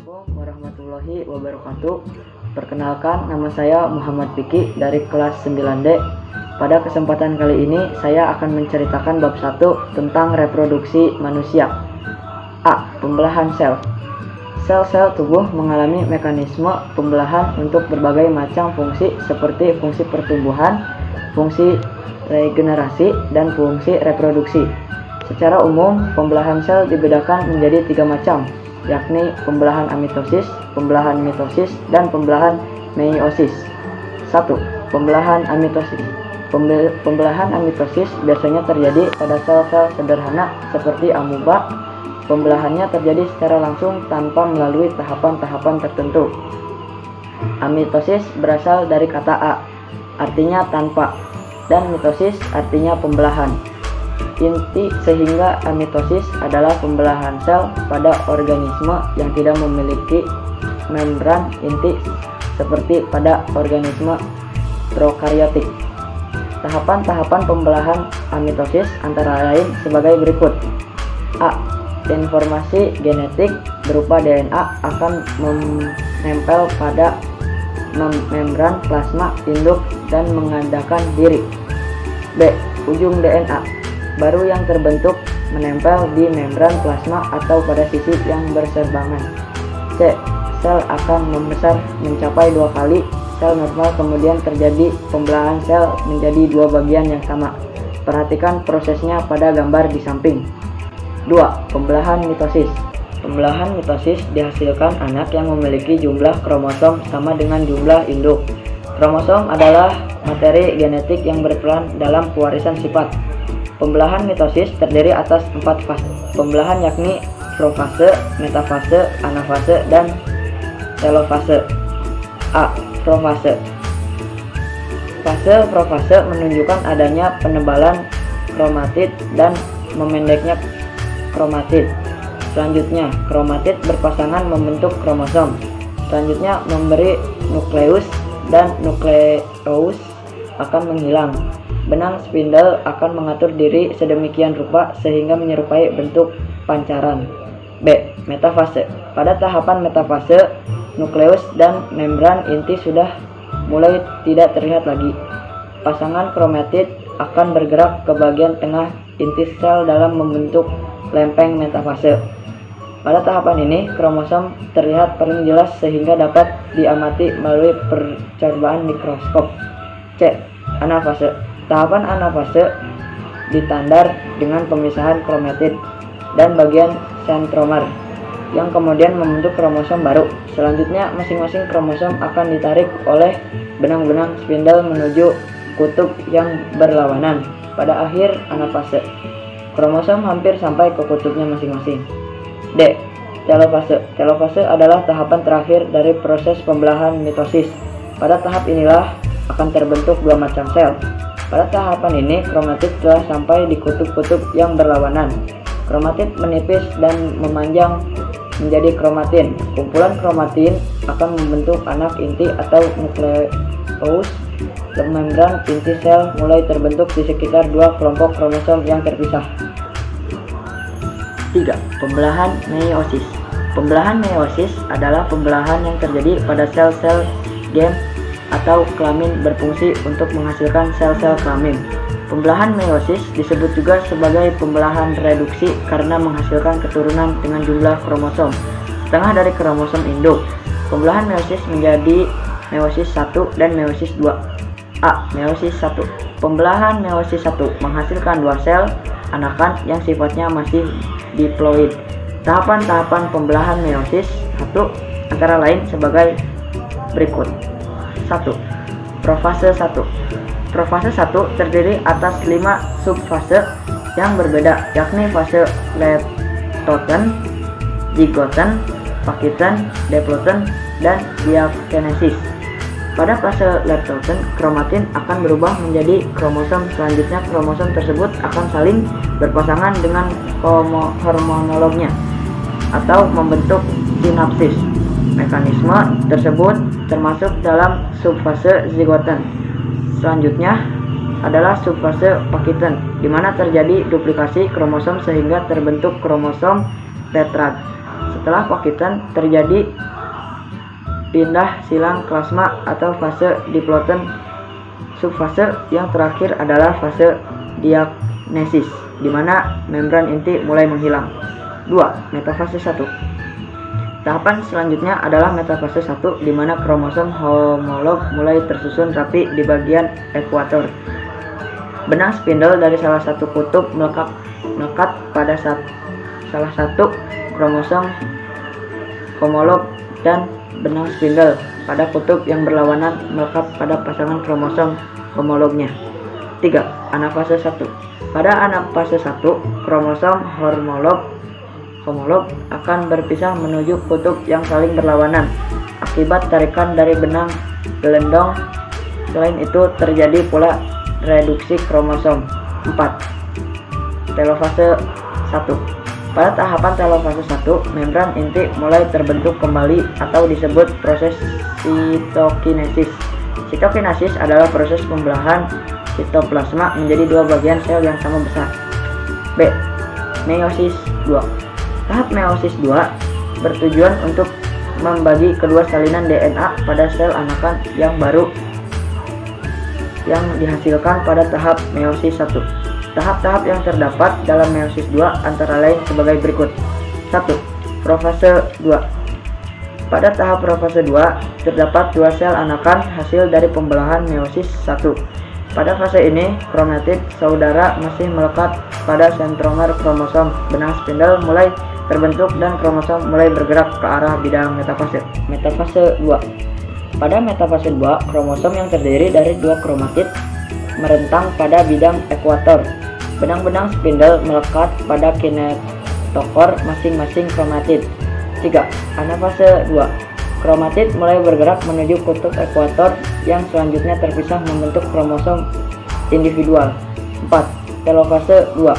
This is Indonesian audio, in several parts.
Assalamualaikum warahmatullahi wabarakatuh. Perkenalkan, nama saya Muhammad Fikri dari kelas 9D. Pada kesempatan kali ini saya akan menceritakan bab 1 tentang reproduksi manusia. A. Pembelahan sel. Sel-sel tubuh mengalami mekanisme pembelahan untuk berbagai macam fungsi seperti fungsi pertumbuhan, fungsi regenerasi, dan fungsi reproduksi. Secara umum, pembelahan sel dibedakan menjadi 3 macam, yakni pembelahan amitosis, pembelahan mitosis, dan pembelahan meiosis. 1. Pembelahan amitosis. Pembelahan amitosis biasanya terjadi pada sel-sel sederhana seperti amoeba. Pembelahannya terjadi secara langsung tanpa melalui tahapan-tahapan tertentu. Amitosis berasal dari kata a, artinya tanpa, dan mitosis artinya pembelahan. Inti sehingga amitosis adalah pembelahan sel pada organisme yang tidak memiliki membran inti seperti pada organisme prokariotik. Tahapan-tahapan pembelahan amitosis antara lain sebagai berikut. A. Informasi genetik berupa DNA akan menempel pada membran plasma induk dan mengadakan diri. B. Ujung DNA baru yang terbentuk menempel di membran plasma atau pada sisi yang berserbangan. C. Sel akan membesar mencapai 2 kali sel normal, kemudian terjadi pembelahan sel menjadi 2 bagian yang sama. Perhatikan prosesnya pada gambar di samping. 2. Pembelahan mitosis. Pembelahan mitosis dihasilkan anak yang memiliki jumlah kromosom sama dengan jumlah induk. Kromosom adalah materi genetik yang berperan dalam pewarisan sifat. Pembelahan mitosis terdiri atas 4 fase pembelahan, yakni profase, metafase, anafase, dan telofase. A. Profase. Fase profase menunjukkan adanya penebalan kromatid dan memendeknya kromatid. Selanjutnya, kromatid berpasangan membentuk kromosom. Selanjutnya, memberi nukleus dan nukleus akan menghilang. Benang spindle akan mengatur diri sedemikian rupa sehingga menyerupai bentuk pancaran. B. Metafase. Pada tahapan metafase, nukleus dan membran inti sudah mulai tidak terlihat lagi. Pasangan kromatid akan bergerak ke bagian tengah inti sel dalam membentuk lempeng metafase. Pada tahapan ini, kromosom terlihat paling jelas sehingga dapat diamati melalui percobaan mikroskop. C. Anafase. Tahapan anafase ditandar dengan pemisahan kromatid dan bagian sentromer yang kemudian membentuk kromosom baru. Selanjutnya, masing-masing kromosom akan ditarik oleh benang-benang spindle menuju kutub yang berlawanan. Pada akhir anafase, kromosom hampir sampai ke kutubnya masing-masing. D. Telofase. Telofase adalah tahapan terakhir dari proses pembelahan mitosis. Pada tahap inilah akan terbentuk 2 macam sel. Pada tahapan ini, kromatid telah sampai di kutub-kutub yang berlawanan. Kromatid menipis dan memanjang menjadi kromatin. Kumpulan kromatin akan membentuk anak inti atau nukleus. Membran inti sel mulai terbentuk di sekitar 2 kelompok kromosom yang terpisah. 3. Pembelahan meiosis. Pembelahan meiosis adalah pembelahan yang terjadi pada sel-sel gem atau kelamin berfungsi untuk menghasilkan sel-sel kelamin. Pembelahan meiosis disebut juga sebagai pembelahan reduksi karena menghasilkan keturunan dengan jumlah kromosom setengah dari kromosom induk. Pembelahan meiosis menjadi meiosis 1 dan meiosis 2. A. Meiosis 1. Pembelahan meiosis 1 menghasilkan 2 sel anakan yang sifatnya masih diploid. Tahapan-tahapan pembelahan meiosis 1 antara lain sebagai berikut. 1. Profase 1. Profase 1 terdiri atas 5 subfase yang berbeda, yakni fase leptoten, zigoten, pakiten, diploten, dan diakinesis. Pada fase leptoten, kromatin akan berubah menjadi kromosom. Selanjutnya, kromosom tersebut akan saling berpasangan dengan hormonolognya atau membentuk sinapsis. Mekanisme tersebut termasuk dalam subfase zigoten. Selanjutnya adalah subfase pakiten, di mana terjadi duplikasi kromosom sehingga terbentuk kromosom tetrad. Setelah pakitan terjadi pindah silang plasma atau fase diploiden. Subfase yang terakhir adalah fase diagnesis, di mana membran inti mulai menghilang. 2. Metafase 1. Tahapan selanjutnya adalah metafase 1, di mana kromosom homolog mulai tersusun rapi di bagian ekuator. Benang spindle dari salah satu kutub melekat pada salah satu kromosom homolog dan benang spindle pada kutub yang berlawanan melekat pada pasangan kromosom homolognya. 3. Anafase 1. Pada anafase 1, kromosom homolog akan berpisah menuju kutub yang saling berlawanan akibat tarikan dari benang gelendong. Selain itu terjadi pula reduksi kromosom. 4. Telofase 1. Pada tahapan telofase 1, membran inti mulai terbentuk kembali atau disebut proses sitokinesis. Sitokinesis adalah proses pembelahan sitoplasma menjadi dua bagian sel yang sama besar. B. Meiosis 2. Tahap meiosis 2 bertujuan untuk membagi kedua salinan DNA pada sel anakan yang baru yang dihasilkan pada tahap meiosis 1. Tahap-tahap yang terdapat dalam meiosis 2 antara lain sebagai berikut. 1. Profase 2. Pada tahap profase 2 terdapat dua sel anakan hasil dari pembelahan meiosis 1. Pada fase ini, kromatid saudara masih melekat pada sentromer kromosom. Benang spindle mulai terbentuk dan kromosom mulai bergerak ke arah bidang metafase. Metafase 2. Pada metafase 2, kromosom yang terdiri dari dua kromatid merentang pada bidang ekuator. Benang-benang spindle melekat pada kinetokor masing-masing kromatid. 3. Anafase 2. Kromatid mulai bergerak menuju kutub ekuator yang selanjutnya terpisah membentuk kromosom individual. 4. Telofase 2.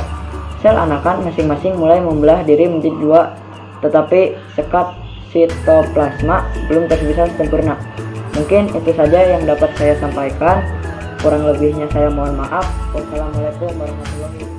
Sel anakan masing-masing mulai membelah diri menjadi dua, tetapi sekat sitoplasma belum terpisah sempurna. Mungkin itu saja yang dapat saya sampaikan. Kurang lebihnya saya mohon maaf. Wassalamualaikum warahmatullahi wabarakatuh.